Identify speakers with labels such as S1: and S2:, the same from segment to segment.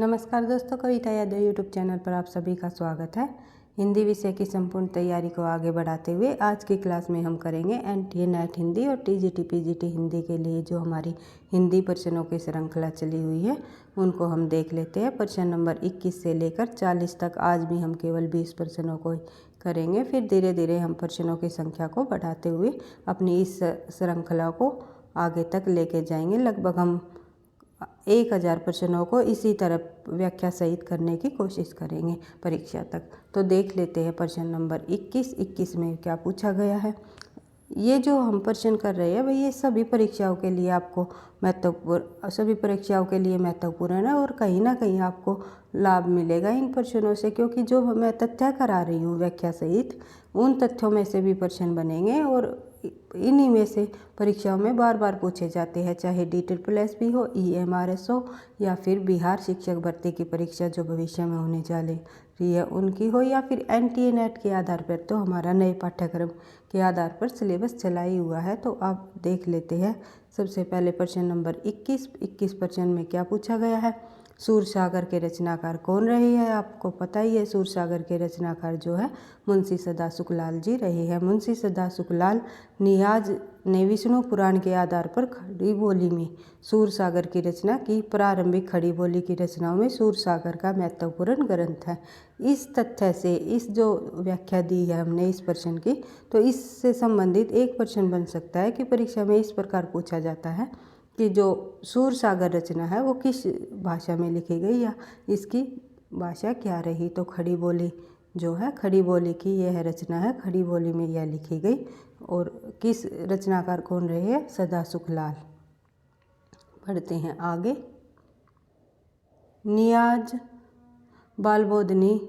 S1: नमस्कार दोस्तों, कविता Yadav YouTube channel पर आप सभी का स्वागत है। हिंदी विषय की संपूर्ण तैयारी को आगे बढ़ाते हुए आज की क्लास में हम करेंगे एनटीए नेट हिंदी और टीजीटी पीजीटी हिंदी के लिए जो हमारी हिंदी प्रश्नों की श्रृंखला चली हुई है उनको हम देख लेते हैं। प्रश्न नंबर 21 से लेकर 40 तक आज भी हम केवल 20 प्रश्नों को करेंगे। फिर धीरे धीरे हम प्रश्नों की संख्या को बढ़ाते हुए अपनी इस श्रृंखला को आगे तक लेके जाएंगे। लगभग हम 1000 प्रश्नों को इसी तरह व्याख्या सहित करने की कोशिश करेंगे परीक्षा तक। तो देख लेते हैं प्रश्न नंबर 21 में क्या पूछा गया है। ये जो हम प्रश्न कर रहे हैं भाई, ये सभी परीक्षाओं के लिए आपको महत्वपूर्ण है और कहीं ना कहीं आपको लाभ मिलेगा इन प्रश्नों से, क्योंकि जो मैं तथ्य करा रही हूँ व्याख्या सहित उन तथ्यों में से भी प्रश्न बनेंगे और इन्हीं में से परीक्षाओं में बार बार पूछे जाते हैं, चाहे DSSS हो, EMRS हो या फिर बिहार शिक्षक भर्ती की परीक्षा जो भविष्य में होने जा रही है उनकी हो, या फिर एनटीए नेट के आधार पर तो हमारा नए पाठ्यक्रम के आधार पर सिलेबस चला ही हुआ है। तो आप देख लेते हैं। सबसे पहले प्रश्न नंबर 21 प्रश्न में क्या पूछा गया है। सूरसागर के रचनाकार कौन रहे हैं। आपको पता ही है सूरसागर के रचनाकार जो है मुंशी सदा सुखलाल जी रहे हैं। मुंशी सदा सुखलाल नियाज ने विष्णु पुराण के आधार पर खड़ी बोली में सूरसागर की रचना की। प्रारंभिक खड़ी बोली की रचनाओं में सूरसागर का महत्वपूर्ण ग्रंथ है। इस तथ्य से इस जो व्याख्या दी है हमने इस प्रश्न की, तो इससे संबंधित एक प्रश्न बन सकता है कि परीक्षा में इस प्रकार पूछा जाता है कि जो सूरसागर रचना है वो किस भाषा में लिखी गई या इसकी भाषा क्या रही। तो खड़ी बोली जो है, खड़ी बोली की यह रचना है, खड़ी बोली में यह लिखी गई। और किस रचनाकार कौन रहे हैं, सदा सुखलाल। पढ़ते हैं आगे। नियाज बालबोधनी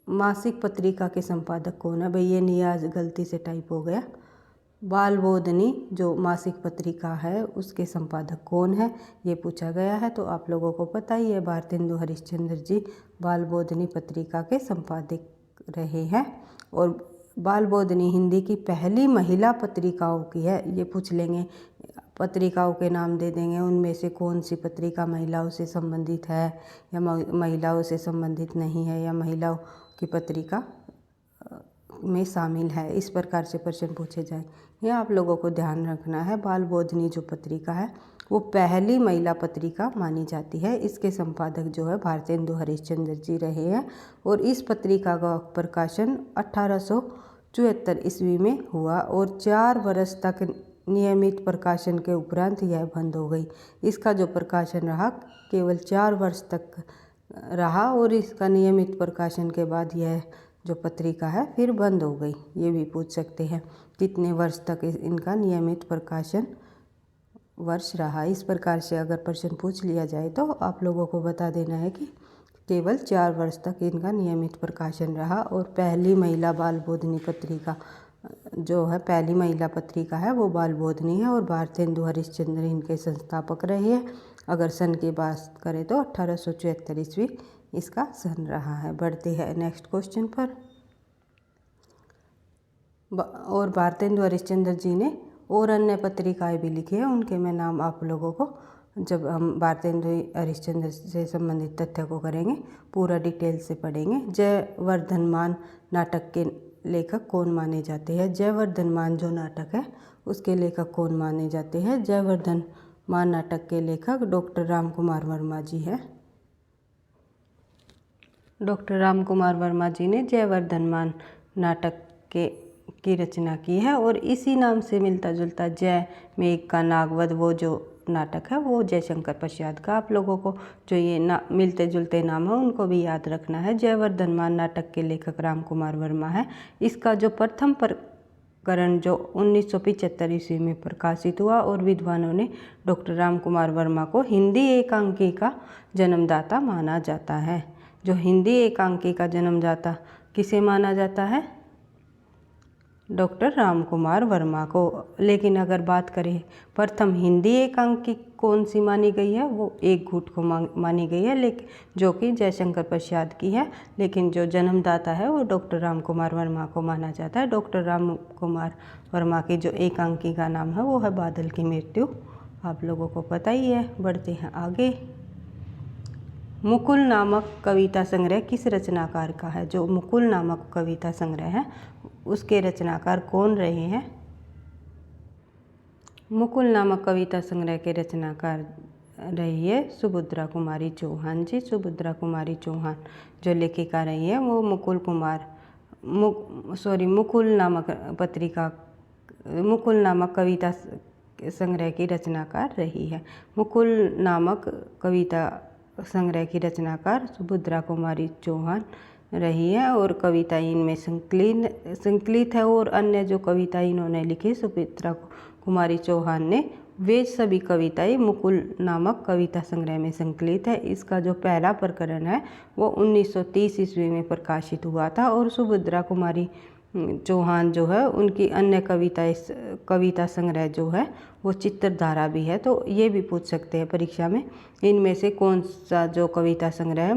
S1: मासिक पत्रिका के संपादक कौन है। भाई ये नियाज गलती से टाइप हो गया। बालबोधनी जो मासिक पत्रिका है उसके संपादक कौन है ये पूछा गया है। तो आप लोगों को पता ही है, भारतेंदु हरिश्चंद्र जी बालबोधनी पत्रिका के संपादक रहे हैं। और बालबोधनी हिंदी की पहली महिला पत्रिकाओं की है। ये पूछ लेंगे, पत्रिकाओं के नाम दे देंगे, उनमें से कौन सी पत्रिका महिलाओं से संबंधित है या महिलाओं से संबंधित नहीं है, या महिलाओं की पत्रिका में शामिल है। इस प्रकार से प्रश्न पूछे जाए, यह आप लोगों को ध्यान रखना है। बालबोधनी जो पत्रिका है वो पहली महिला पत्रिका मानी जाती है। इसके संपादक जो है भारतेंदु हरिश्चंद्र जी रहे हैं। और इस पत्रिका का प्रकाशन 1874 ईस्वी में हुआ और 4 वर्ष तक नियमित प्रकाशन के उपरांत यह बंद हो गई। इसका जो प्रकाशन रहा केवल 4 वर्ष तक रहा और इसका नियमित प्रकाशन के बाद यह जो पत्रिका है फिर बंद हो गई। ये भी पूछ सकते हैं कितने वर्ष तक इनका नियमित प्रकाशन वर्ष रहा। इस प्रकार से अगर प्रश्न पूछ लिया जाए तो आप लोगों को बता देना है कि केवल 4 वर्ष तक इनका नियमित प्रकाशन रहा। और पहली महिला बालबोधनी पत्रिका जो है, पहली महिला पत्रिका है वो बालबोधनी है और भारतेंदु हरिश्चंद्र इनके संस्थापक रहे हैं। अगर सन की बात करें तो 1874 ईस्वी इसका सन रहा है। बढ़ते हैं नेक्स्ट क्वेश्चन पर। और भारतेंदु हरिश्चंद्र जी ने और अन्य पत्रिकाएं भी लिखी है, उनके मैं नाम आप लोगों को जब हम भारतेंदु हरिश्चंद्र से संबंधित तथ्य को करेंगे पूरा डिटेल से पढ़ेंगे। जयवर्धनमान नाटक के लेखक कौन माने जाते हैं। जयवर्धनमान जो नाटक है उसके लेखक कौन माने जाते हैं। जयवर्धनमान नाटक के लेखक डॉक्टर राम कुमार वर्मा जी हैं। डॉक्टर राम कुमार वर्मा जी ने जयवर्धनमान नाटक की रचना की है। और इसी नाम से मिलता जुलता जय मेघ का नागवध वो जो नाटक है वो जयशंकर प्रसाद का। आप लोगों को जो ये मिलते जुलते नाम है उनको भी याद रखना है। जयवर्धनमान नाटक के लेखक राम कुमार वर्मा है। इसका जो प्रथम प्रकरण जो 1975 ईस्वी में प्रकाशित हुआ और विद्वानों ने डॉक्टर राम कुमार वर्मा को हिंदी एकांकी का जन्मदाता माना जाता है। जो हिंदी एकांकी का जन्मदाता किसे माना जाता है, डॉक्टर राम कुमार वर्मा को। लेकिन अगर बात करें प्रथम हिंदी एकांकी कौन सी मानी गई है, वो एक घूट को मानी गई है, लेकिन जो कि जयशंकर प्रसाद की है। लेकिन जो जन्मदाता है वो डॉक्टर राम कुमार वर्मा को माना जाता है। डॉक्टर राम कुमार वर्मा की जो एकांकी का नाम है वो है बादल की मृत्यु। आप लोगों को पता ही है। बढ़ते हैं आगे। मुकुल नामक कविता संग्रह किस रचनाकार का है? जो मुकुल नामक कविता संग्रह है उसके रचनाकार कौन रहे हैं? मुकुल नामक कविता संग्रह के रचनाकार रही है सुभद्रा कुमारी चौहान जी। सुभद्रा कुमारी चौहान जो लेखिका रही है वो मुकुल नामक कविता संग्रह की रचनाकार रही है। मुकुल नामक कविता संग्रह की रचनाकार सुभद्रा कुमारी चौहान रही है और कविता इनमें संकलित है। और अन्य जो कविता इन्होंने लिखी सुभद्रा कुमारी चौहान ने, वे सभी कविताएं मुकुल नामक कविता संग्रह में संकलित है। इसका जो पहला प्रकरण है वो 1930 ईस्वी में प्रकाशित हुआ था। और सुभद्रा कुमारी चौहान जो है उनकी अन्य कविता संग्रह जो है वो चित्रधारा भी है। तो ये भी पूछ सकते हैं परीक्षा में, इनमें से कौन सा जो कविता संग्रह है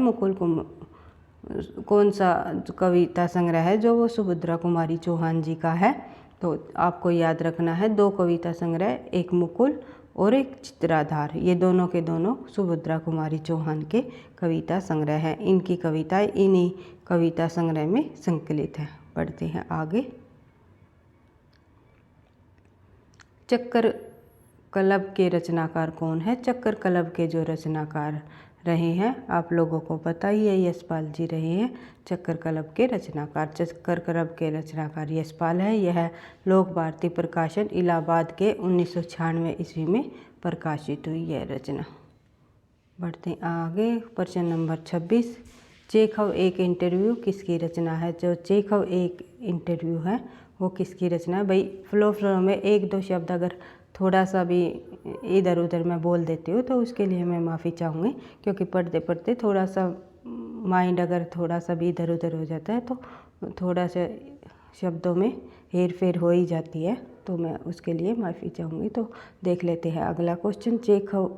S1: कौन सा कविता संग्रह है जो वो सुभद्रा कुमारी चौहान जी का है। तो आपको याद रखना है 2 कविता संग्रह, एक मुकुल और एक चित्राधार, ये दोनों के दोनों सुभद्रा कुमारी चौहान के कविता संग्रह है। इनकी कविताएं इन्हीं कविता संग्रह में संकलित है। पढ़ते हैं आगे। चक्कर कलब के रचनाकार कौन है? चक्कर कलब के जो रचनाकार रहे हैं आप लोगों को पता ही है, यशपाल जी रहे हैं चक्कर कलब के रचनाकार। चक्कर कलब के रचनाकार यशपाल है। यह लोक भारती प्रकाशन इलाहाबाद के 1996 ईस्वी में प्रकाशित हुई यह रचना। बढ़ते हैं आगे। प्रश्न नंबर 26, चेखव एक इंटरव्यू किसकी रचना है? जो चेखव एक इंटरव्यू है वो किसकी रचना है? भाई फ्लो में 1-2 शब्द अगर थोड़ा सा भी इधर उधर मैं बोल देती हूँ तो उसके लिए मैं माफ़ी चाहूँगी, क्योंकि पढ़ते पढ़ते थोड़ा सा माइंड अगर थोड़ा सा भी इधर उधर हो जाता है तो थोड़ा सा शब्दों में हेर फेर हो ही जाती है, तो मैं उसके लिए माफ़ी चाहूँगी। तो देख लेते हैं अगला क्वेश्चन। चेखव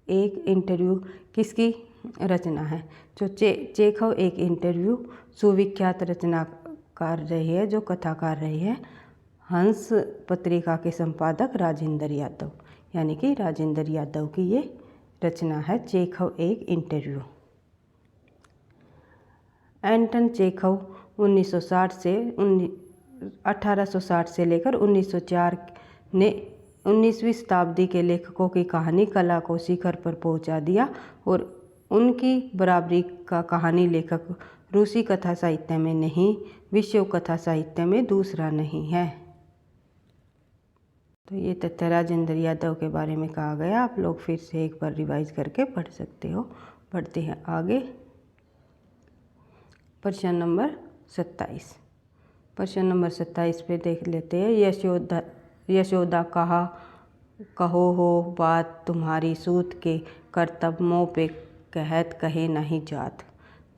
S1: एक इंटरव्यू किसकी रचना है? जो चेखव एक इंटरव्यू सुविख्यात रचनाकार रही है, जो कथाकार रही है हंस पत्रिका के संपादक राजेंद्र यादव, यानी कि राजेंद्र यादव की ये रचना है चेखव एक इंटरव्यू। एंटन चेखव 1860 से लेकर 1904 ने 19वीं शताब्दी के लेखकों की कहानी कला को शिखर पर पहुंचा दिया और उनकी बराबरी का कहानी लेखक रूसी कथा साहित्य में नहीं, विश्व कथा साहित्य में दूसरा नहीं है। तो ये तथ्य राजेंद्र यादव के बारे में कहा गया। आप लोग फिर से एक बार रिवाइज करके पढ़ सकते हो। पढ़ते हैं आगे। प्रश्न नंबर 27। प्रश्न नंबर 27 पे देख लेते हैं। यशोदा कहो हो बात तुम्हारी सूत के कर्तव्य मोह पे कहत कहे नहीं जात।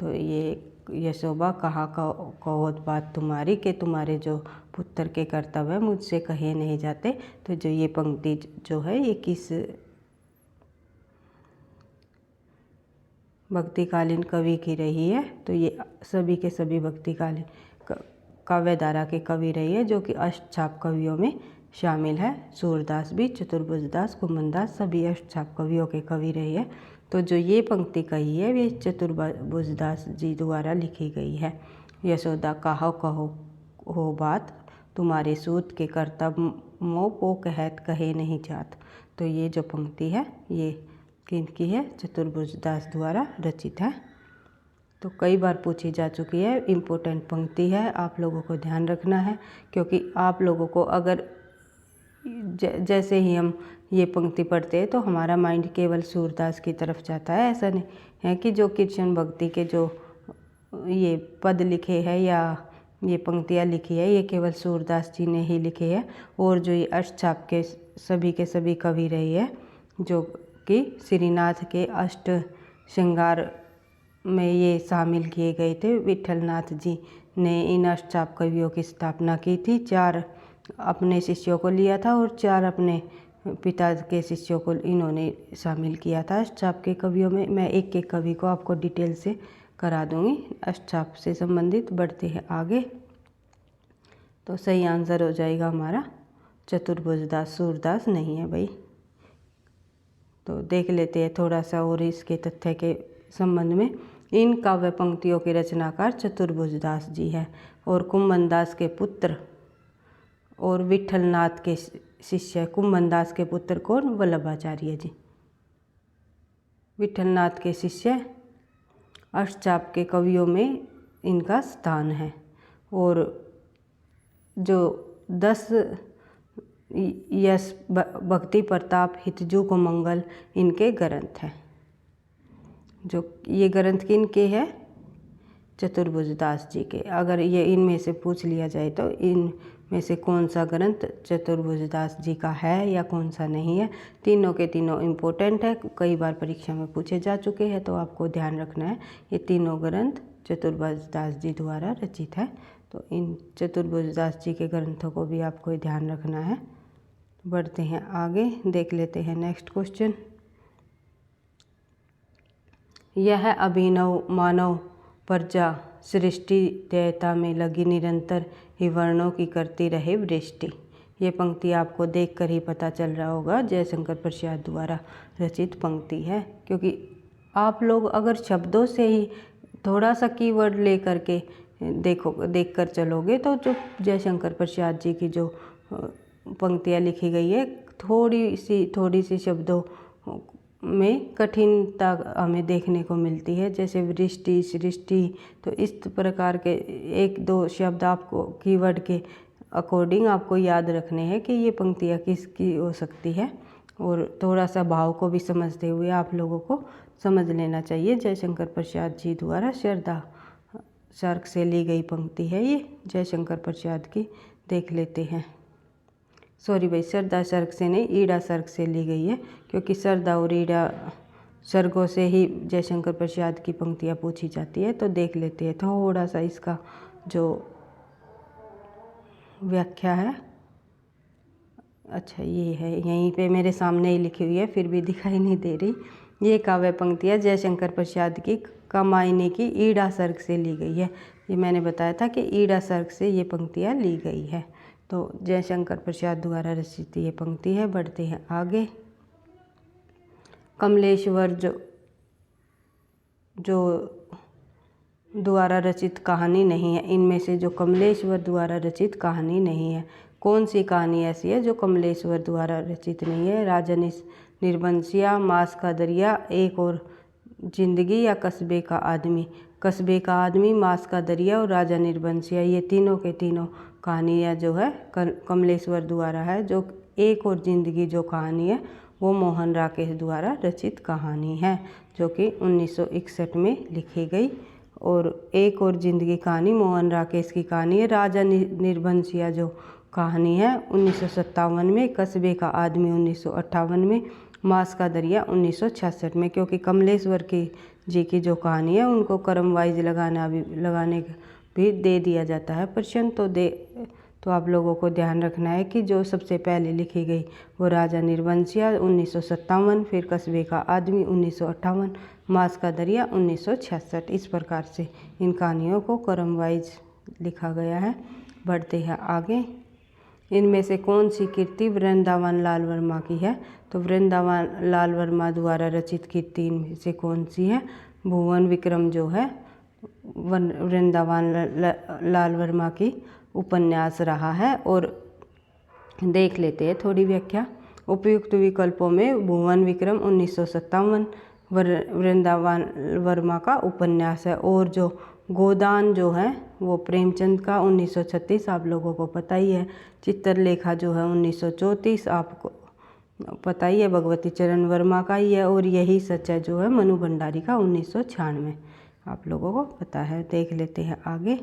S1: तो ये यशोदा कहो बात तुम्हारी के तुम्हारे जो पुत्र के कर्तव्य है मुझसे कहे नहीं जाते। तो जो ये पंक्ति जो है ये किस भक्तिकालीन कवि की रही है? तो ये सभी के सभी भक्तिकालीन काव्यधारा के कवि रही है, जो कि अष्टछाप कवियों में शामिल है। सूरदास भी, चतुर्भुजदास, कुमनदास सभी अष्टछाप कवियों के कवि रही है। तो जो ये पंक्ति कही है वे चतुर्भुजदास जी द्वारा लिखी गई है। यशोदा कहो हो बात तुम्हारे सूत के कर्तव्य मोह को कहत कहे नहीं जात। तो ये जो पंक्ति है ये किनकी है? चतुर्भुजदास द्वारा रचित है। तो कई बार पूछी जा चुकी है, इम्पोर्टेंट पंक्ति है, आप लोगों को ध्यान रखना है, क्योंकि आप लोगों को अगर जैसे ही हम ये पंक्ति पढ़ते हैं तो हमारा माइंड केवल सूरदास की तरफ जाता है। ऐसा नहीं है कि जो कृष्ण भक्ति के जो ये पद लिखे हैं या ये पंक्तियाँ लिखी है ये केवल सूरदास जी ने ही लिखे हैं, और जो ये अष्टछाप के सभी कवि रही है जो कि श्रीनाथ के अष्ट श्रृंगार में ये शामिल किए गए थे। विठलनाथ जी ने इन अष्टछाप कवियों की स्थापना की थी। 4 अपने शिष्यों को लिया था और 4 अपने पिता के शिष्यों को इन्होंने शामिल किया था अष्टछाप के कवियों में। मैं एक एक कवि को आपको डिटेल से करा दूंगी अष्टछाप से संबंधित। बढ़ते हैं आगे। तो सही आंसर हो जाएगा हमारा चतुर्भुजदास, सूरदास नहीं है भाई। तो देख लेते हैं थोड़ा सा और इसके तथ्य के संबंध में। इन काव्य पंक्तियों के रचनाकार चतुर्भुजदास जी है और कुम्भनदास के पुत्र और विठलनाथ के शिष्य। कुम्भनदास के पुत्र कौन? वल्लभाचार्य जी। विठलनाथ के शिष्य अष्टचाप के कवियों में इनका स्थान है। और जो 10 यश भक्ति प्रताप हितजू को मंगल इनके ग्रंथ हैं। जो ये ग्रंथ किनके हैं? चतुर्भुजदास जी के। अगर ये इनमें से पूछ लिया जाए तो इनमें से कौन सा ग्रंथ चतुर्भुजदास जी का है या कौन सा नहीं है। तीनों के तीनों इम्पोर्टेंट है, कई बार परीक्षा में पूछे जा चुके हैं, तो आपको ध्यान रखना है ये तीनों ग्रंथ चतुर्भुजदास जी द्वारा रचित है। तो इन चतुर्भुजदास जी के ग्रंथों को भी आपको ध्यान रखना है। बढ़ते हैं आगे, देख लेते हैं नेक्स्ट क्वेश्चन। यह अभिनव मानव प्रजा सृष्टि देयता में लगी निरंतर ही वर्णों की करती रहे वृष्टि। ये पंक्ति आपको देखकर ही पता चल रहा होगा जयशंकर प्रसाद द्वारा रचित पंक्ति है, क्योंकि आप लोग अगर शब्दों से ही थोड़ा सा कीवर्ड लेकर के देखकर चलोगे तो जो जयशंकर प्रसाद जी की जो पंक्तियाँ लिखी गई है थोड़ी सी शब्दों में कठिनता हमें देखने को मिलती है, जैसे वृष्टि सृष्टि। तो इस प्रकार के 1-2 शब्द आपको कीवर्ड के अकॉर्डिंग आपको याद रखने हैं कि ये पंक्तियाँ किसकी हो सकती है, और थोड़ा सा भाव को भी समझते हुए आप लोगों को समझ लेना चाहिए। जयशंकर प्रसाद जी द्वारा श्रद्धा सर्ग से ली गई पंक्ति है ये जयशंकर प्रसाद की। देख लेते हैं, सॉरी भाई, श्रद्धा सर्ग से नहीं, ईड़ा सर्ग से ली गई है, क्योंकि श्रद्धा और ईड़ा सर्गों से ही जयशंकर प्रसाद की पंक्तियाँ पूछी जाती है। तो देख लेते हैं थोड़ा सा इसका जो व्याख्या है। अच्छा, ये है, यहीं पे मेरे सामने ही लिखी हुई है, फिर भी दिखाई नहीं दे रही। ये काव्य पंक्तियाँ जयशंकर प्रसाद की कामायनी की ईड़ा सर्ग से ली गई है। ये मैंने बताया था कि ईड़ा सर्ग से ये पंक्तियाँ ली गई है। तो जयशंकर प्रसाद द्वारा रचित ये पंक्ति है। बढ़ते हैं आगे। कमलेश्वर जो द्वारा रचित कहानी नहीं है, इनमें से जो कमलेश्वर द्वारा रचित कहानी नहीं है, कौन सी कहानी ऐसी है जो कमलेश्वर द्वारा रचित नहीं है? राजा निर्बंसिया, मांस का दरिया, एक और जिंदगी या कस्बे का आदमी। कस्बे का आदमी, मांस का दरिया और राजा निर्बंसिया, ये तीनों के तीनों कहानियाँ जो है कमलेश्वर द्वारा है। जो एक और जिंदगी जो कहानी है वो मोहन राकेश द्वारा रचित कहानी है, जो कि 1961 में लिखी गई। और एक और जिंदगी कहानी मोहन राकेश की कहानी है। राजा निर्बंसिया जो कहानी है 1957 में, कस्बे का आदमी 1958 में, मांस का दरिया 1966 में। क्योंकि कमलेश्वर जी की जो कहानी है उनको क्रम वाइज लगाने भी दे दिया जाता है प्रश्न। तो आप लोगों को ध्यान रखना है कि जो सबसे पहले लिखी गई वो राजा निर्बंसिया 1957, फिर कस्बे का आदमी 1958, मांस का दरिया 1966। इस प्रकार से इन कहानियों को क्रम वाइज लिखा गया है। बढ़ते हैं आगे। इनमें से कौन सी कृति वृंदावन लाल वर्मा की है? तो वृंदावन लाल वर्मा द्वारा रचित कृति इनमें से कौन सी है? भुवन विक्रम जो है वृंदावन लाल वर्मा की उपन्यास रहा है। और देख लेते हैं थोड़ी व्याख्या। उपयुक्त विकल्पों में भुवन विक्रम 1957 वृंदावन वर्मा का उपन्यास है, और जो गोदान जो है वो प्रेमचंद का 1936, आप लोगों को पता ही है। चित्रलेखा जो है 1934, आपको पता ही है, भगवती चरण वर्मा का ही है। और यही सच है जो है मनु भंडारी का 1996, आप लोगों को पता है। देख लेते हैं आगे।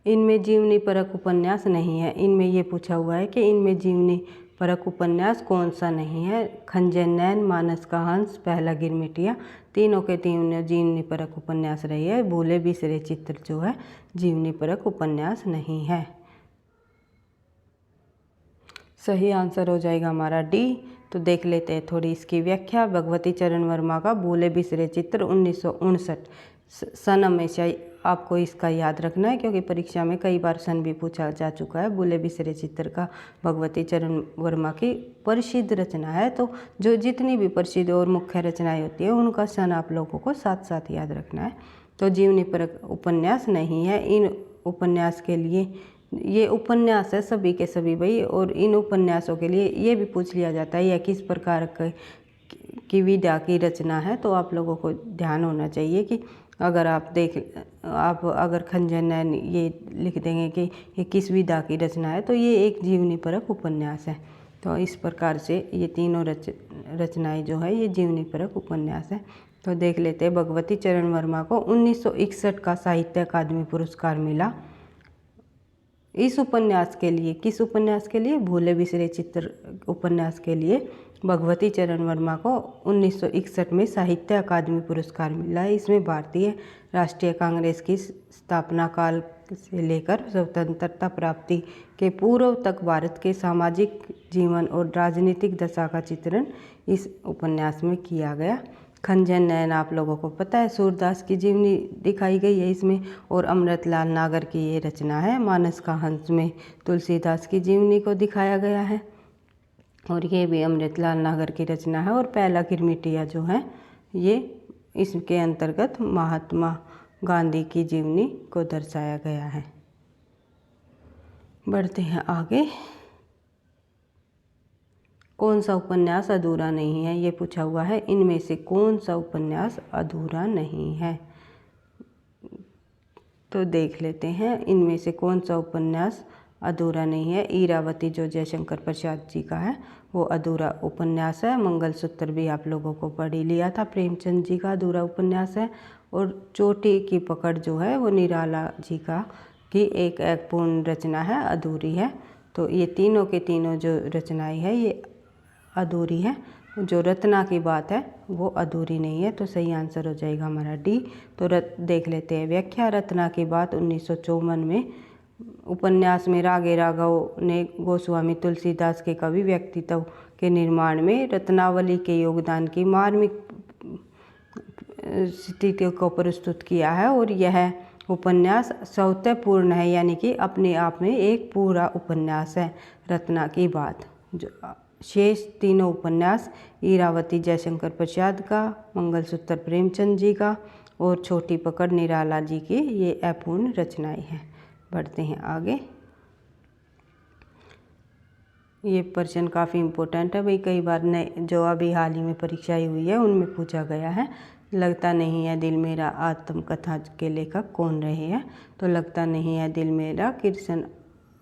S1: इनमें जीवनी परक उपन्यास नहीं है। इनमें ये पूछा हुआ है कि इनमें जीवनी परक उपन्यास कौन सा नहीं है? खंजर नैन, मानस का हंस, पहला गिरमिटिया, तीनों के तीनों जीवनी परक उपन्यास रही है। भूले बिसरे चित्र जो है जीवनी परक उपन्यास नहीं है। सही आंसर हो जाएगा हमारा डी। तो देख लेते हैं थोड़ी इसकी व्याख्या। भगवती चरण वर्मा का भूले बिसरे चित्र 1959, सन हमेशा आपको इसका याद रखना है, क्योंकि परीक्षा में कई बार सन भी पूछा जा चुका है। भूले बिसरे चित्र का भगवती चरण वर्मा की प्रसिद्ध रचना है, तो जो जितनी भी प्रसिद्ध और मुख्य रचनाएं होती है उनका सन आप लोगों को साथ साथ याद रखना है। तो जीवनी परक उपन्यास नहीं है। इन उपन्यास के लिए, ये उपन्यास है सभी के सभी भाई, और इन उपन्यासों के लिए ये भी पूछ लिया जाता है यह किस प्रकार की विधा की रचना है। तो आप लोगों को ध्यान होना चाहिए कि अगर आप अगर खंजन नैन ये लिख देंगे कि ये किस विधा की रचना है, तो ये एक जीवनी परक उपन्यास है। तो इस प्रकार से ये तीनों रचनाएं जो है ये जीवनी परक उपन्यास है। तो देख लेते हैं। भगवती चरण वर्मा को 1961 का साहित्य अकादमी पुरस्कार मिला। इस उपन्यास के लिए, किस उपन्यास के लिए? भूले बिसरे चित्र उपन्यास के लिए भगवती चरण वर्मा को 1961 में साहित्य अकादमी पुरस्कार मिला है। इसमें भारतीय राष्ट्रीय कांग्रेस की स्थापना काल से लेकर स्वतंत्रता प्राप्ति के पूर्व तक भारत के सामाजिक जीवन और राजनीतिक दशा का चित्रण इस उपन्यास में किया गया। खंजन नैन आप लोगों को पता है, सूरदास की जीवनी दिखाई गई है इसमें, और अमृतलाल नागर की ये रचना है। मानस का हंस में तुलसीदास की जीवनी को दिखाया गया है, और ये भी अमृतलाल नागर की रचना है। और पहला गिरमिटिया जो है ये इसके अंतर्गत महात्मा गांधी की जीवनी को दर्शाया गया है। बढ़ते हैं आगे। कौन सा उपन्यास अधूरा नहीं है, ये पूछा हुआ है। इनमें से कौन सा उपन्यास अधूरा नहीं है? तो देख लेते हैं इनमें से कौन सा उपन्यास अधूरा नहीं है। ईरावती जो जयशंकर प्रसाद जी का है वो अधूरा उपन्यास है। मंगलसूत्र भी आप लोगों को पढ़ ही लिया था, प्रेमचंद जी का अधूरा उपन्यास है। और चोटी की पकड़ जो है वो निराला जी का की एक पूर्ण रचना है, अधूरी है। तो ये तीनों के तीनों जो रचनाएं है ये अधूरी है। जो रत्ना की बात है वो अधूरी नहीं है। तो सही आंसर हो जाएगा हमारा डी। तो देख लेते हैं व्याख्या। रत्ना की बात 1954 में उपन्यास में रागे राघव ने गोस्वामी तुलसीदास के कवि व्यक्तित्व के निर्माण में रत्नावली के योगदान की मार्मिक स्थिति को प्रस्तुत किया है। और यह उपन्यास सौतेपूर्ण है, यानी कि अपने आप में एक पूरा उपन्यास है रत्ना की बात। जो शेष तीनों उपन्यास ईरावती जयशंकर प्रसाद का, मंगलसूत्र प्रेमचंद जी का और छोटी पकड़ निराला जी की ये अपूर्ण रचनाएं हैं। बढ़ते हैं आगे। ये प्रश्न काफ़ी इम्पोर्टेंट है भाई, कई बार नए जो अभी हाल ही में परीक्षाएं हुई है उनमें पूछा गया है। लगता नहीं है दिल मेरा आत्मकथा के लेखक कौन रहे हैं? तो लगता नहीं है दिल मेरा कृष्ण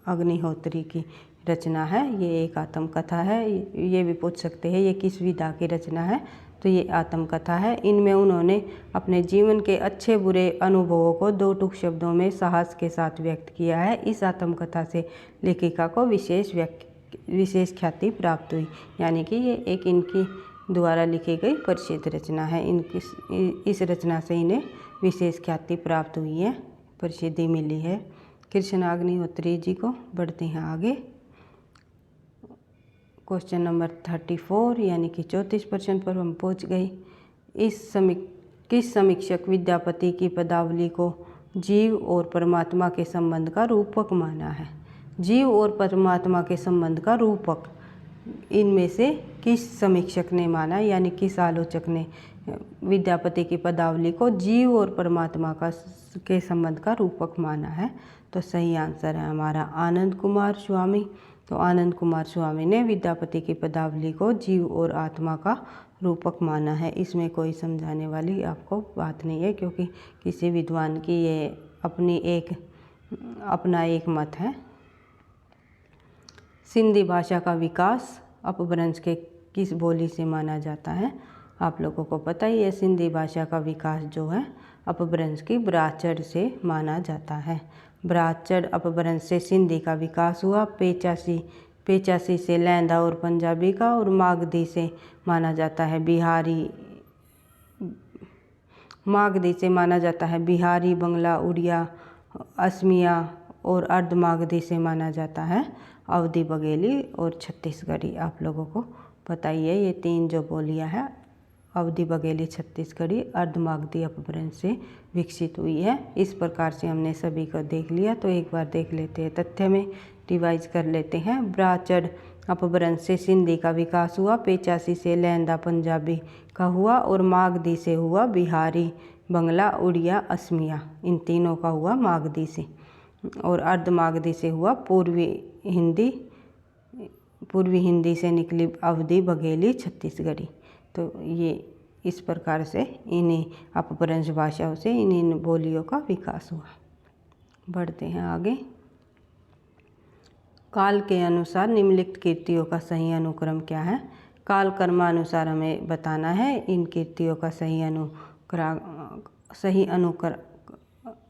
S1: अग्निहोत्री की रचना है। ये एक आत्मकथा है। ये भी पूछ सकते हैं ये किस विधा की रचना है? तो ये आत्मकथा है। इनमें उन्होंने अपने जीवन के अच्छे बुरे अनुभवों को 2 टूक शब्दों में साहस के साथ व्यक्त किया है। इस आत्मकथा से लेखिका को विशेष ख्याति प्राप्त हुई, यानी कि ये एक इनकी द्वारा लिखी गई प्रसिद्ध रचना है। इस रचना से इन्हें विशेष ख्याति प्राप्त हुई है, प्रसिद्धि मिली है कृष्ण अग्निहोत्री जी को। बढ़ते हैं आगे। क्वेश्चन नंबर 34 यानी कि 34 प्रश्न पर हम पहुंच गए। किस समीक्षक विद्यापति की पदावली को जीव और परमात्मा के संबंध का रूपक माना है? जीव और परमात्मा के संबंध का रूपक इनमें से किस समीक्षक ने माना, यानी किस आलोचक ने विद्यापति की पदावली को जीव और परमात्मा के संबंध का रूपक माना है? तो सही आंसर है हमारा आनंद कुमार स्वामी। तो आनंद कुमार स्वामी ने विद्यापति की पदावली को जीव और आत्मा का रूपक माना है। इसमें कोई समझाने वाली आपको बात नहीं है, क्योंकि किसी विद्वान की ये अपना एक मत है। सिंधी भाषा का विकास अपभ्रंश के किस बोली से माना जाता है? आप लोगों को पता ही है सिंधी भाषा का विकास जो है अपभ्रंश की ब्राह्मण से माना जाता है। ब्राह्मण अपभ्रंश से सिंधी का विकास हुआ। पेचासी से लैंदा और पंजाबी का, और मागधी से माना जाता है बिहारी, बंगला, उड़िया, असमिया, और अर्ध मागधी से माना जाता है अवधी, बघेली और छत्तीसगढ़ी। आप लोगों को पता ही है ये 3 जो बोलियां हैं अवधि बघेली छत्तीसगढ़ी अर्धमागधी अपभ्रंश से विकसित हुई है। इस प्रकार से हमने सभी को देख लिया, तो एक बार देख लेते हैं, तथ्य में रिवाइज कर लेते हैं। ब्राचड़ अपभ्रंश से सिंधी का विकास हुआ, पेचासी से लहंदा पंजाबी का हुआ और मागधी से हुआ बिहारी, बंगला, उड़िया, असमिया, इन तीनों का हुआ मागधी से। और अर्धमागधी से हुआ पूर्वी हिंदी से निकली अवधि बघेली छत्तीसगढ़ी। तो ये इस प्रकार से इन्हीं अपभ्रंश भाषाओं से इन्हीं बोलियों का विकास हुआ। बढ़ते हैं आगे। काल के अनुसार निम्नलिखित कीर्तियों का सही अनुक्रम क्या है? काल कर्मानुसार हमें बताना है इन कीर्तियों का सही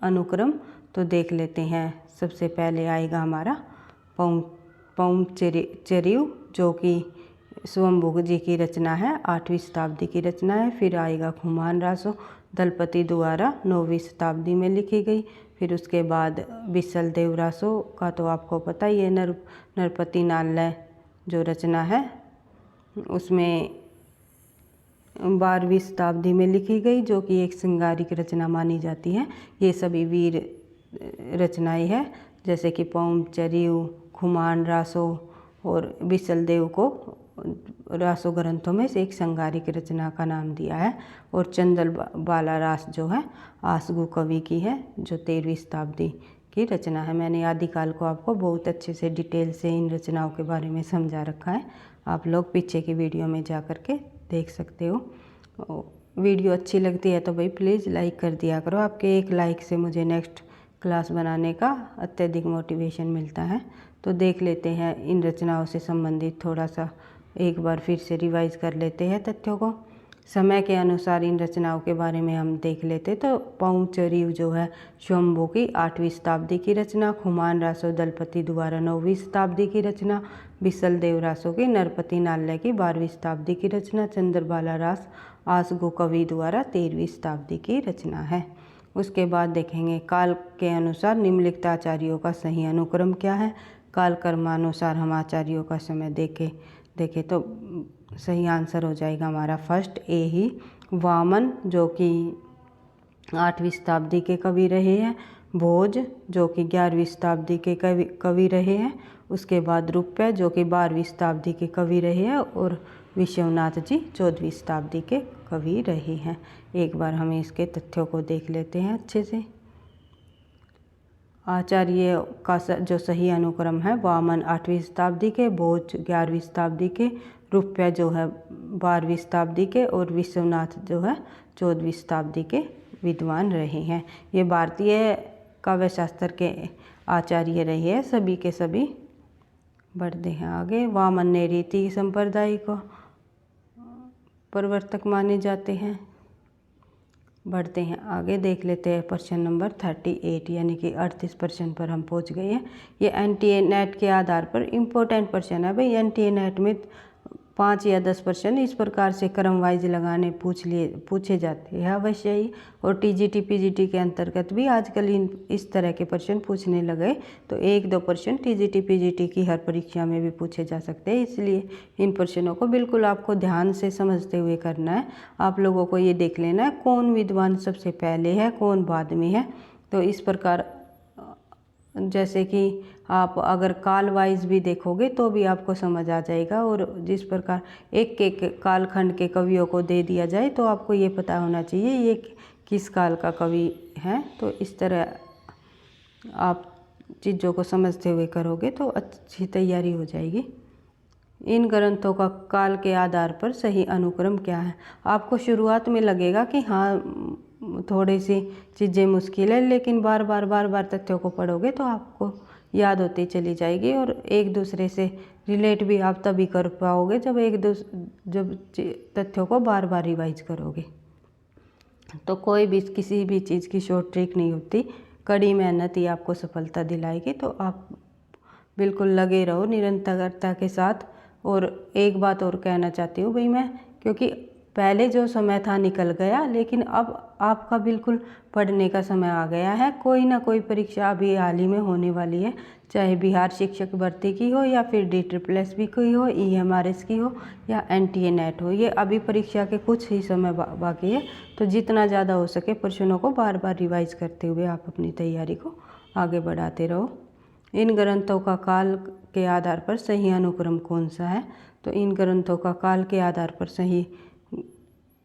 S1: अनुक्रम। तो देख लेते हैं। सबसे पहले आएगा हमारा पौंचरिव, जो कि स्वयंभू जी की रचना है, 8वीं शताब्दी की रचना है। फिर आएगा खुमान रासो, दलपति द्वारा 9वीं शताब्दी में लिखी गई। फिर उसके बाद बिसल देव रासो का तो आपको पता ही है, नरपति नाल्य जो रचना है उसमें 12वीं शताब्दी में लिखी गई, जो कि एक श्रृंगारिक रचना मानी जाती है। ये सभी वीर रचनाएं हैं, जैसे कि पौंचरिव, खुमान रासो और बिसल देव को रासो ग्रंथों में से एक श्रृंगारिक रचना का नाम दिया है। और चंदल बाला रास जो है आसगु कवि की है, जो 13वीं शताब्दी की रचना है। मैंने आदिकाल को आपको बहुत अच्छे से डिटेल से इन रचनाओं के बारे में समझा रखा है, आप लोग पीछे की वीडियो में जा कर के देख सकते हो। वीडियो अच्छी लगती है तो भाई प्लीज़ लाइक कर दिया करो, आपके एक लाइक से मुझे नेक्स्ट क्लास बनाने का अत्यधिक मोटिवेशन मिलता है। तो देख लेते हैं इन रचनाओं से संबंधित थोड़ा सा, एक बार फिर से रिवाइज कर लेते हैं तथ्यों को। समय के अनुसार इन रचनाओं के बारे में हम देख लेते। तो पौंचरिव जो है स्वयंभू की 8वीं शताब्दी की रचना, खुमान रासो दलपति द्वारा 9वीं शताब्दी की रचना, बिसल देव रासो की नरपति नाल्य की 12वीं शताब्दी की रचना, चंद्रबाला रास आसगु कवि द्वारा 13वीं शताब्दी की रचना है। उसके बाद देखेंगे काल के अनुसार निम्नलिखित आचार्यों का सही अनुक्रम क्या है? काल कर्मानुसार हम आचार्यों का समय देखें तो सही आंसर हो जाएगा हमारा फर्स्ट ए ही, वामन जो कि 8वीं शताब्दी के कवि रहे हैं, भोज जो कि 11वीं शताब्दी के कवि रहे हैं, उसके बाद रुपय जो कि 12वीं शताब्दी के कवि रहे हैं, और विश्वनाथ जी 14वीं शताब्दी के कवि रहे हैं। एक बार हम इसके तथ्यों को देख लेते हैं अच्छे से। आचार्य का जो सही अनुक्रम है, वामन 8वीं शताब्दी के, भोज 11वीं शताब्दी के, रुपय जो है 12वीं शताब्दी के, और विश्वनाथ जो है 14वीं शताब्दी के विद्वान रहे हैं। ये भारतीय काव्य शास्त्र के आचार्य रहे हैं सभी के सभी। बढ़ते हैं आगे। वामन ने रीति संप्रदाय को प्रवर्तक माने जाते हैं। बढ़ते हैं आगे, देख लेते हैं प्रश्न नंबर 38, यानी कि 38 प्रश्न पर हम पहुंच गए हैं। ये एनटीए नेट के आधार पर इम्पोर्टेंट प्रश्न है भाई। एनटीए नेट में 5 या 10 प्रश्न इस प्रकार से क्रम वाइज लगाने पूछे जाते हैं अवश्य ही। और टीजीटी पीजीटी के अंतर्गत भी आजकल इस तरह के प्रश्न पूछने लगे, तो 1-2 प्रश्न टीजीटी पीजीटी की हर परीक्षा में भी पूछे जा सकते हैं। इसलिए इन प्रश्नों को बिल्कुल आपको ध्यान से समझते हुए करना है। आप लोगों को ये देख लेना है कौन विद्वान सबसे पहले है, कौन बाद में है। तो इस प्रकार जैसे कि आप अगर काल वाइज भी देखोगे तो भी आपको समझ आ जाएगा। और जिस प्रकार एक एक कालखंड के कवियों को दे दिया जाए तो आपको ये पता होना चाहिए ये किस काल का कवि है। तो इस तरह आप चीज़ों को समझते हुए करोगे तो अच्छी तैयारी हो जाएगी। इन ग्रंथों का काल के आधार पर सही अनुक्रम क्या है? आपको शुरुआत में लगेगा कि हाँ थोड़ी सी चीज़ें मुश्किल है, लेकिन बार बार तथ्यों को पढ़ोगे तो आपको याद होती चली जाएगी। और एक दूसरे से रिलेट भी आप तभी कर पाओगे जब तथ्यों को बार बार रिवाइज करोगे। तो कोई भी किसी भी चीज़ की शॉर्ट ट्रिक नहीं होती, कड़ी मेहनत ही आपको सफलता दिलाएगी। तो आप बिल्कुल लगे रहो निरंतरता के साथ। और एक बात और कहना चाहती हूँ भाई मैं, क्योंकि पहले जो समय था निकल गया, लेकिन अब आपका बिल्कुल पढ़ने का समय आ गया है। कोई ना कोई परीक्षा अभी हाल ही में होने वाली है, चाहे बिहार शिक्षक भर्ती की हो या फिर DSSB की हो, EMRS की हो या NTA नेट हो। ये अभी परीक्षा के कुछ ही समय बाकी है, तो जितना ज़्यादा हो सके प्रश्नों को बार बार रिवाइज करते हुए आप अपनी तैयारी को आगे बढ़ाते रहो। इन ग्रंथों का काल के आधार पर सही अनुक्रम कौन सा है? तो इन ग्रंथों का काल के आधार पर सही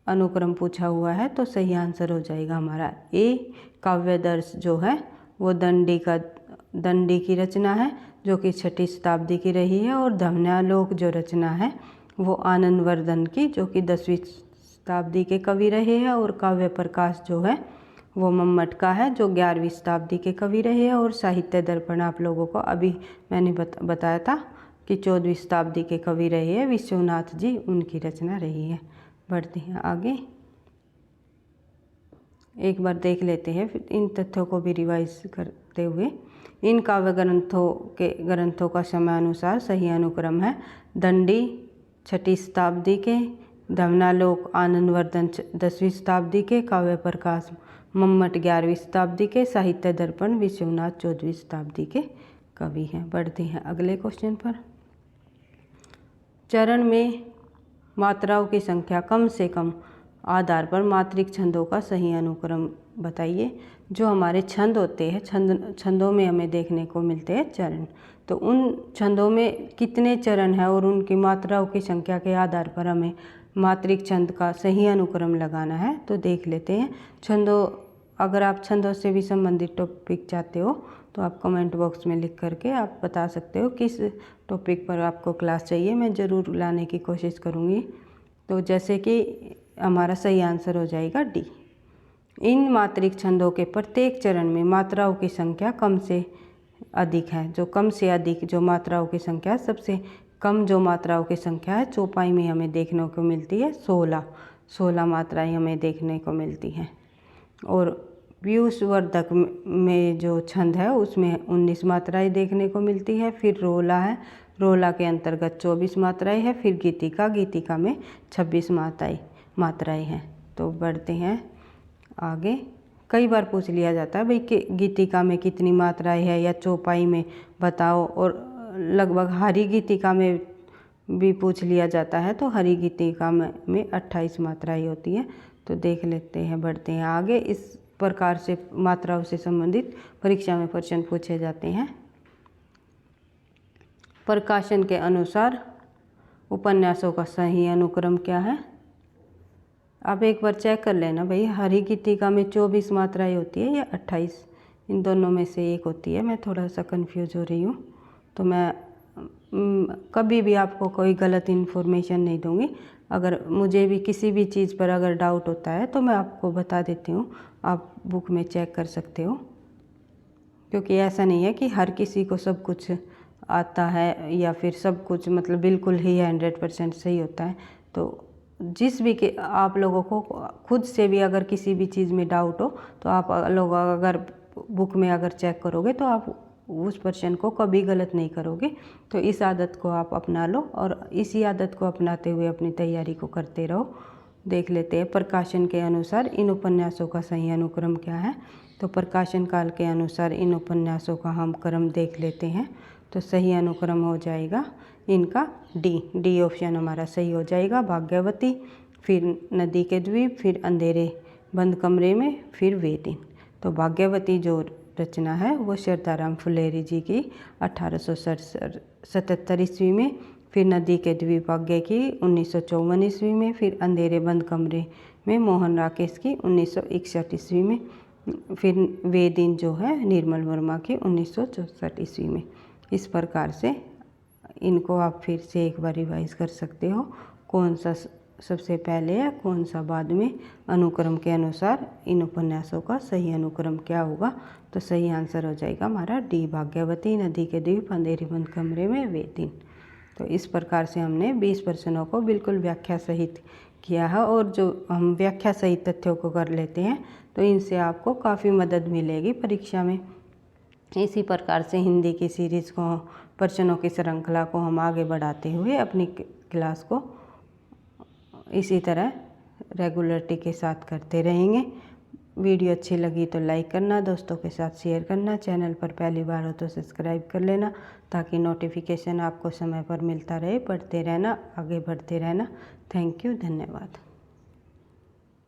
S1: अनुक्रम पूछा हुआ है, तो सही आंसर हो जाएगा हमारा ए। काव्यदर्श जो है वो दंडी की रचना है, जो कि 6वीं शताब्दी की रही है। और धवनालोक जो रचना है वो आनंदवर्धन की, जो कि 10वीं शताब्दी के कवि रहे हैं। और काव्य प्रकाश जो है वो मम्मट का है, जो 11वीं शताब्दी के कवि रहे हैं। और साहित्य दर्पण आप लोगों को अभी मैंने बताया था कि 14वीं शताब्दी के कवि रहे हैं, विश्वनाथ जी, उनकी रचना रही है। बढ़ते हैं आगे, एक बार देख लेते हैं फिर इन तथ्यों को भी रिवाइज करते हुए। इन काव्य ग्रंथों का समयानुसार सही अनुक्रम है: दंडी 6वीं शताब्दी के, धवनालोक आनंदवर्धन 10वीं शताब्दी के, काव्य प्रकाश मम्मट 11वीं शताब्दी के, साहित्य दर्पण विश्वनाथ 14वीं शताब्दी के कवि हैं। बढ़ते हैं अगले क्वेश्चन पर। चरण में मात्राओं की संख्या कम से कम आधार पर मात्रिक छंदों का सही अनुक्रम बताइए। जो हमारे छंद होते हैं, छंदों में हमें देखने को मिलते हैं चरण, तो उन छंदों में कितने चरण हैं और उनकी मात्राओं की संख्या के आधार पर हमें मात्रिक छंद का सही अनुक्रम लगाना है। तो देख लेते हैं छंदों। अगर आप छंदों से भी संबंधित टॉपिक चाहते हो तो आप कमेंट बॉक्स में लिख करके आप बता सकते हो किस टॉपिक पर आपको क्लास चाहिए, मैं ज़रूर लाने की कोशिश करूँगी। तो जैसे कि हमारा सही आंसर हो जाएगा डी। इन मात्रिक छंदों के प्रत्येक चरण में मात्राओं की संख्या कम से अधिक है। जो कम से अधिक जो मात्राओं की संख्या, सबसे कम जो मात्राओं की संख्या है चौपाई में हमें देखने को मिलती है 16 मात्राएं हमें देखने को मिलती हैं। और पीयूषवर्धक में जो छंद है उसमें 19 मात्राएं देखने को मिलती है। फिर रोला है, रोला के अंतर्गत 24 मात्राएं हैं। फिर गीतिका में 26 मात्राएं हैं। तो बढ़ते हैं आगे। कई बार पूछ लिया जाता है भाई कि गीतिका में कितनी मात्राएं है या चौपाई में बताओ, और लगभग हरी गीतिका में भी पूछ लिया जाता है। तो हरी गीतिका में 28 मात्राएं होती है। तो देख लेते हैं, बढ़ते हैं आगे। इस प्रकार से मात्राओं से संबंधित परीक्षा में प्रश्न पूछे जाते हैं। प्रकाशन के अनुसार उपन्यासों का सही अनुक्रम क्या है? आप एक बार चेक कर लेना भाई, हरी गीतिका में 24 मात्राएं होती है या 28, इन दोनों में से एक होती है। मैं थोड़ा सा कंफ्यूज हो रही हूँ, तो मैं कभी भी आपको कोई गलत इन्फॉर्मेशन नहीं दूँगी। अगर मुझे भी किसी भी चीज़ पर अगर डाउट होता है तो मैं आपको बता देती हूँ, आप बुक में चेक कर सकते हो। क्योंकि ऐसा नहीं है कि हर किसी को सब कुछ आता है या फिर सब कुछ मतलब बिल्कुल ही 100% सही होता है। तो जिस भी के आप लोगों को खुद से भी अगर किसी भी चीज़ में डाउट हो तो आप लोग अगर बुक में अगर चेक करोगे तो आप उस प्रश्न को कभी गलत नहीं करोगे। तो इस आदत को आप अपना लो और इसी आदत को अपनाते हुए अपनी तैयारी को करते रहो। देख लेते हैं प्रकाशन के अनुसार इन उपन्यासों का सही अनुक्रम क्या है। तो प्रकाशन काल के अनुसार इन उपन्यासों का हम क्रम देख लेते हैं। तो सही अनुक्रम हो जाएगा इनका डी ऑप्शन हमारा सही हो जाएगा। भाग्यवती, फिर नदी के द्वीप, फिर अंधेरे बंद कमरे में, फिर वे दिन। तो भाग्यवती जो रचना है वो श्रद्धाराम फुलेरी जी की 1877 ईस्वी में, फिर नदी के द्वीप आज्ञा की 1954 ईस्वी में, फिर अंधेरे बंद कमरे में मोहन राकेश की 1961 ईस्वी में, फिर वे दिन जो है निर्मल वर्मा की 1964 ईस्वी में। इस प्रकार से इनको आप फिर से एक बार रिवाइज कर सकते हो, कौन सा सबसे पहले है कौन सा बाद में। अनुक्रम के अनुसार इन उपन्यासों का सही अनुक्रम क्या होगा? तो सही आंसर हो जाएगा हमारा डी, भाग्यवती, नदी के द्वीप, अंधेरे बंद कमरे में, वे दिन। तो इस प्रकार से हमने 20 प्रश्नों को बिल्कुल व्याख्या सहित किया है। और जो हम व्याख्या सहित तथ्यों को कर लेते हैं तो इनसे आपको काफ़ी मदद मिलेगी परीक्षा में। इसी प्रकार से हिंदी की सीरीज़ को, प्रश्नों की श्रृंखला को हम आगे बढ़ाते हुए अपनी क्लास को इसी तरह रेगुलरिटी के साथ करते रहेंगे। वीडियो अच्छी लगी तो लाइक करना, दोस्तों के साथ शेयर करना, चैनल पर पहली बार हो तो सब्सक्राइब कर लेना ताकि नोटिफिकेशन आपको समय पर मिलता रहे। पढ़ते रहना, आगे बढ़ते रहना। थैंक यू, धन्यवाद।